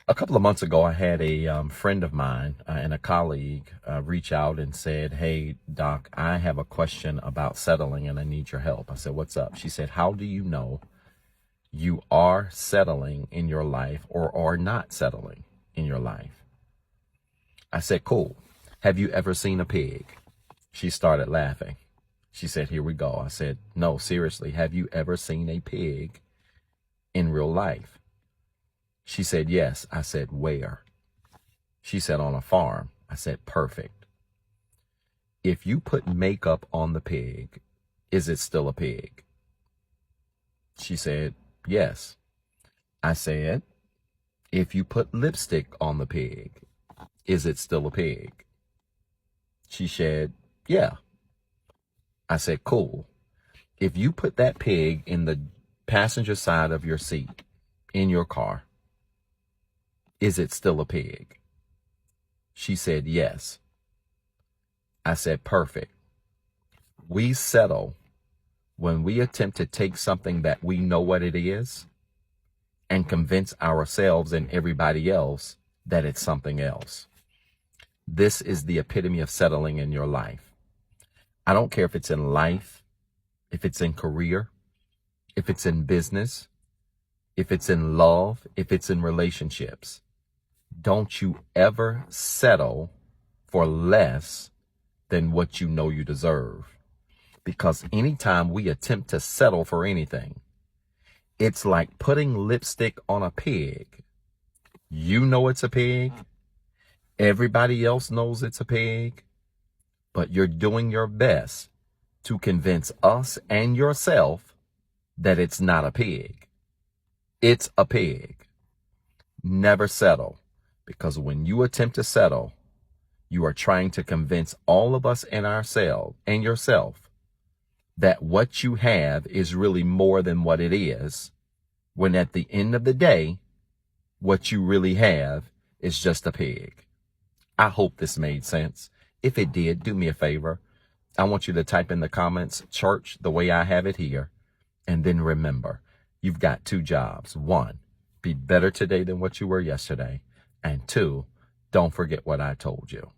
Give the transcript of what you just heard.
A couple of months ago, I had a friend of mine and a colleague reach out and said, "Hey, Doc, I have a question about settling and I need your help." I said, "What's up?" She said, "How do you know you are settling in your life or are not settling in your life?" I said, "Cool. Have you ever seen a pig?" She started laughing. She said, "Here we go." I said, "No, seriously, have you ever seen a pig in real life?" She said, "Yes." I said, "Where?" She said, "On a farm." I said, "Perfect. If you put makeup on the pig, is it still a pig?" She said, "Yes." I said, "If you put lipstick on the pig, is it still a pig?" She said, "Yeah." I said, "Cool. If you put that pig in the passenger side of your seat in your car, is it still a pig?" She said, "Yes." I said, "Perfect. We settle when we attempt to take something that we know what it is and convince ourselves and everybody else that it's something else. This is the epitome of settling in your life. I don't care if it's in life, if it's in career, if it's in business, if it's in love, if it's in relationships. Don't you ever settle for less than what you know you deserve. Because anytime we attempt to settle for anything, it's like putting lipstick on a pig. You know it's a pig. Everybody else knows it's a pig. But you're doing your best to convince us and yourself that it's not a pig. It's a pig. Never settle. Because when you attempt to settle, you are trying to convince all of us and ourselves and yourself that what you have is really more than what it is, when at the end of the day, what you really have is just a pig. I hope this made sense. If it did, do me a favor. I want you to type in the comments, "Church, the way I have it here." And then remember, you've got two jobs. One, be better today than what you were yesterday. And two, don't forget what I told you.